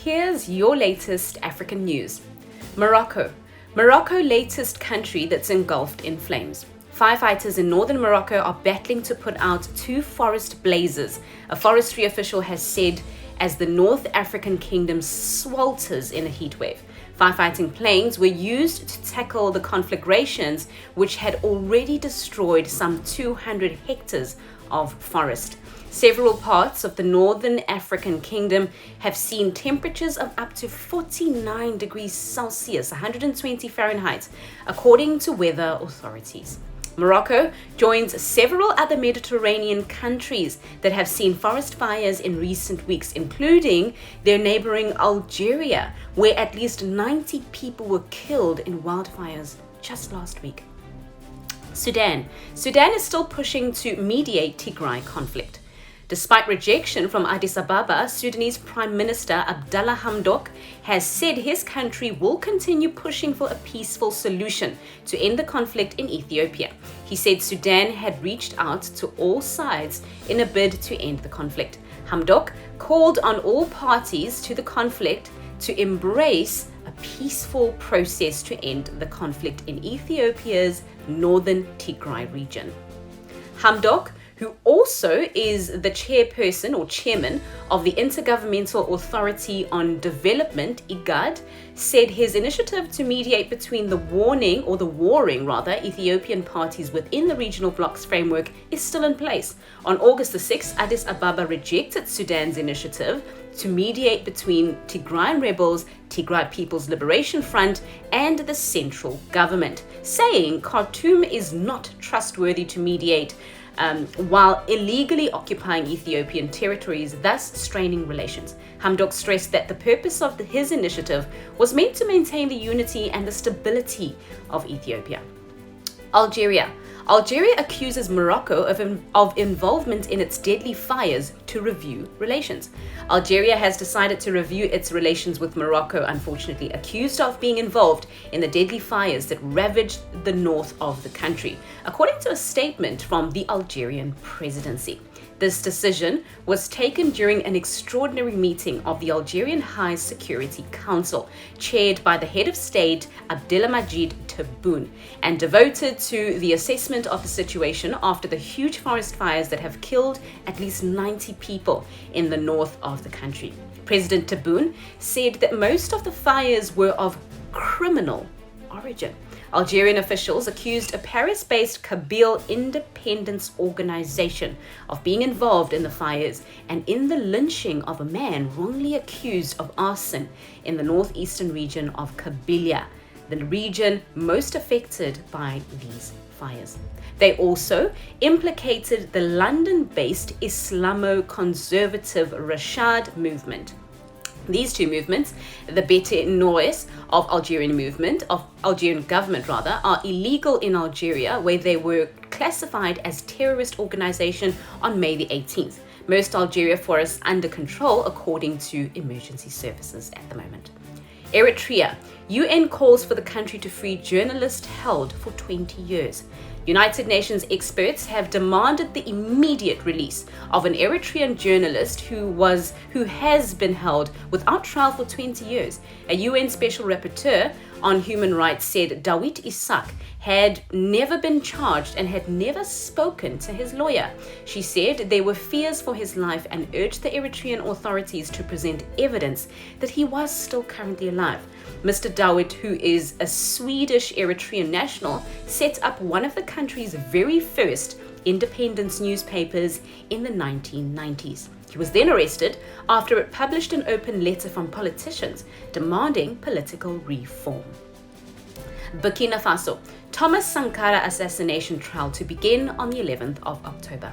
here's your latest African news. Morocco. Morocco, latest country that's engulfed in flames. Firefighters in northern Morocco are battling to put out 2 forest blazes, a forestry official has said, as the North African kingdom swelters in a heatwave. Firefighting planes were used to tackle the conflagrations, which had already destroyed some 200 hectares of forest. Several parts of the northern African kingdom have seen temperatures of up to 49 degrees Celsius, 120 Fahrenheit, according to weather authorities. Morocco joins several other Mediterranean countries that have seen forest fires in recent weeks, including their neighboring Algeria, where at least 90 people were killed in wildfires just last week. Sudan is still pushing to mediate Tigray conflict. Despite rejection from Addis Ababa, Sudanese Prime Minister Abdallah Hamdok has said his country will continue pushing for a peaceful solution to end the conflict in Ethiopia. He said Sudan had reached out to all sides in a bid to end the conflict. Hamdok called on all parties to the conflict to embrace a peaceful process to end the conflict in Ethiopia's northern Tigray region. Hamdok, who also is the chairperson or chairman of the Intergovernmental Authority on Development, IGAD, said his initiative to mediate between the warring Ethiopian parties within the regional bloc's framework is still in place. On August the 6th, Addis Ababa rejected Sudan's initiative to mediate between Tigrayan rebels, Tigray People's Liberation Front, and the central government, saying Khartoum is not trustworthy to mediate while illegally occupying Ethiopian territories, thus straining relations. Hamdok stressed that the purpose of his initiative was meant to maintain the unity and the stability of Ethiopia. Algeria accuses Morocco of involvement in its deadly fires to review relations. Algeria has decided to review its relations with Morocco, unfortunately accused of being involved in the deadly fires that ravaged the north of the country, according to a statement from the Algerian presidency. This decision was taken during an extraordinary meeting of the Algerian High Security Council, chaired by the head of state Abdelmadjid Tebboune, and devoted to the assessment of the situation after the huge forest fires that have killed at least 90 people in the north of the country. President Tebboune said that most of the fires were of criminal origin. Algerian officials accused a Paris-based Kabyle independence organization of being involved in the fires and in the lynching of a man wrongly accused of arson in the northeastern region of Kabylia, the region most affected by these fires. They also implicated the London-based Islamo-conservative Rashad movement. These two movements, the Bete Noise of Algerian government, are illegal in Algeria, where they were classified as terrorist organization on May the 18th. Most Algeria forests under control, according to emergency services at the moment. Eritrea. UN calls for the country to free journalists held for 20 years. United Nations experts have demanded the immediate release of an Eritrean journalist who has been held without trial for 20 years. A UN Special Rapporteur on Human Rights said Dawit Isaak had never been charged and had never spoken to his lawyer. She said there were fears for his life and urged the Eritrean authorities to present evidence that he was still currently alive. Mr. Dawit, who is a Swedish Eritrean national, set up one of the country's very first independence newspapers in the 1990s. He was then arrested after it published an open letter from politicians demanding political reform. Burkina Faso. Thomas Sankara assassination trial to begin on the 11th of October.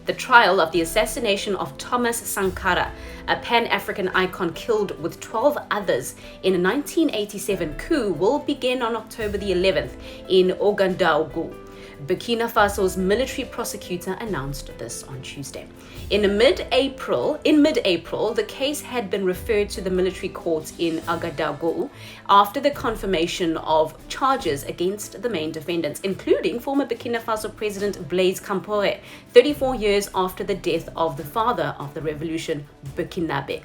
The trial of the assassination of Thomas Sankara, a Pan-African icon killed with 12 others in a 1987 coup, will begin on October the 11th in Ouagadougou. Burkina Faso's military prosecutor announced this on Tuesday. In mid-April, the case had been referred to the military courts in Ouagadougou after the confirmation of charges against the main defendants, including former Burkina Faso President Blaise Compaoré, 34 years after the death of the father of the revolution, Burkinabe.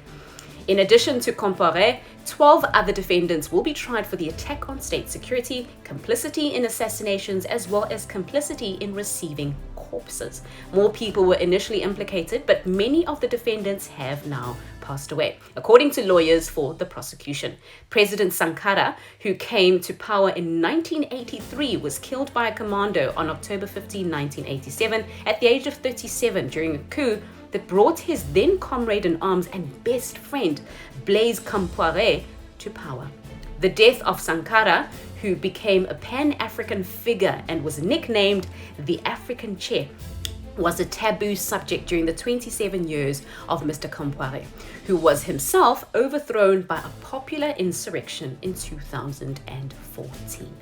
In addition to Compaoré, 12 other defendants will be tried for the attack on state security, complicity in assassinations, as well as complicity in receiving corpses. More people were initially implicated, but many of the defendants have now passed away, according to lawyers for the prosecution. President Sankara, who came to power in 1983, was killed by a commando on October 15, 1987, at the age of 37 during a coup that brought his then comrade in arms and best friend, Blaise Compaoré, to power. The death of Sankara, who became a Pan-African figure and was nicknamed the African Chair, was a taboo subject during the 27 years of Mr. Compaoré, who was himself overthrown by a popular insurrection in 2014.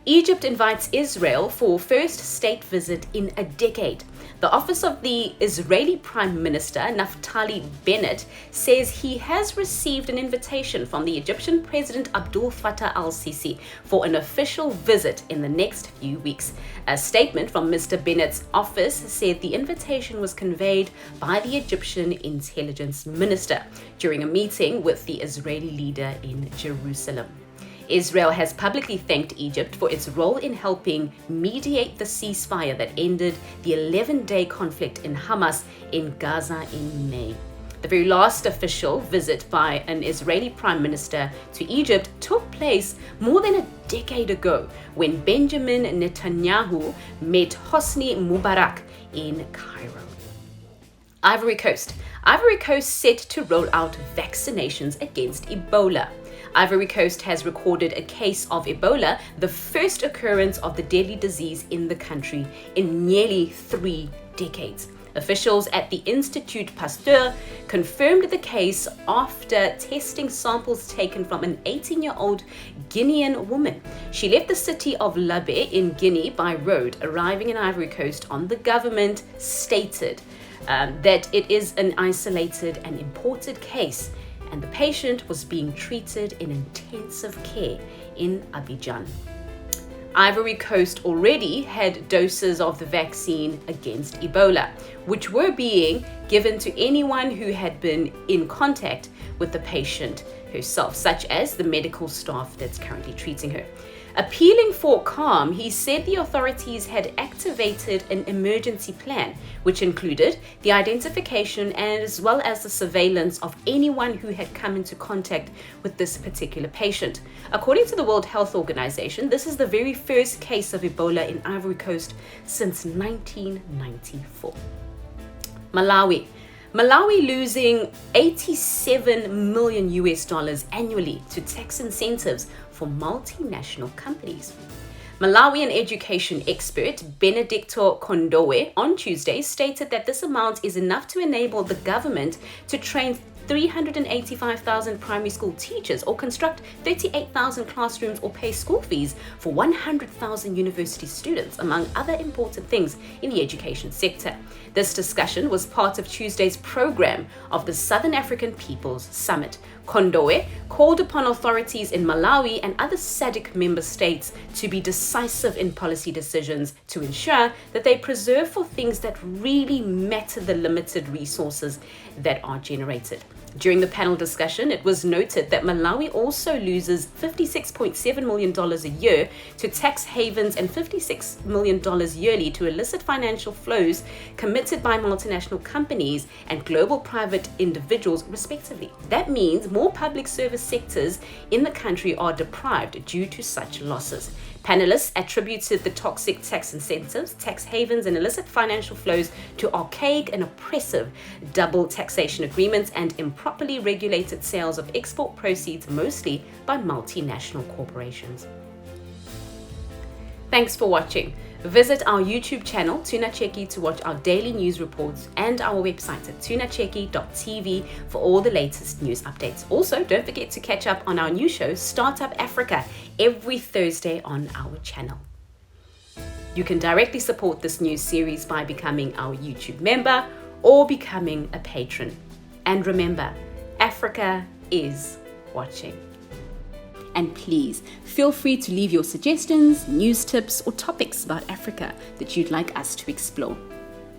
Egypt invites Israel for first state visit in a decade. The office of the Israeli Prime Minister, Naftali Bennett, says he has received an invitation from the Egyptian President Abdel Fattah al-Sisi for an official visit in the next few weeks. A statement from Mr. Bennett's office said the invitation was conveyed by the Egyptian intelligence minister during a meeting with the Israeli leader in Jerusalem. Israel has publicly thanked Egypt for its role in helping mediate the ceasefire that ended the 11-day conflict in Hamas in Gaza in May. The very last official visit by an Israeli prime minister to Egypt took place more than a decade ago when Benjamin Netanyahu met Hosni Mubarak in Cairo. Ivory Coast set to roll out vaccinations against Ebola. Ivory Coast has recorded a case of Ebola, the first occurrence of the deadly disease in the country in nearly 3 decades. Officials at the Institut Pasteur confirmed the case after testing samples taken from an 18-year-old Guinean woman. She left the city of Labé in Guinea by road, arriving in Ivory Coast on the government stated that it is an isolated and imported case, and the patient was being treated in intensive care in Abidjan. Ivory Coast already had doses of the vaccine against Ebola, which were being given to anyone who had been in contact with the patient herself, such as the medical staff that's currently treating her. Appealing for calm, he said the authorities had activated an emergency plan, which included the identification as well as the surveillance of anyone who had come into contact with this particular patient. According to the World Health Organization, this is the very first case of Ebola in Ivory Coast since 1994. Malawi losing $87 million annually to tax incentives for multinational companies. Malawian education expert Benedicto Kondowe on Tuesday stated that this amount is enough to enable the government to train 385,000 primary school teachers or construct 38,000 classrooms or pay school fees for 100,000 university students, among other important things in the education sector. This discussion was part of Tuesday's program of the Southern African People's Summit. Kondowe called upon authorities in Malawi and other SADC member states to be decisive in policy decisions to ensure that they preserve for things that really matter the limited resources that are generated. During the panel discussion, it was noted that Malawi also loses $56.7 million a year to tax havens and $56 million yearly to illicit financial flows committed by multinational companies and global private individuals, respectively. That means more public service sectors in the country are deprived due to such losses. Panelists attributed the toxic tax incentives, tax havens, and illicit financial flows to archaic and oppressive double taxation agreements and improperly regulated sales of export proceeds, mostly by multinational corporations. Thanks for watching. Visit our YouTube channel, Tuna Cheki, to watch our daily news reports and our website at tunacheki.tv for all the latest news updates. Also, don't forget to catch up on our new show, Startup Africa, every Thursday on our channel. You can directly support this news series by becoming our YouTube member or becoming a patron. And remember, Africa is watching. And please feel free to leave your suggestions, news tips, or topics about Africa that you'd like us to explore.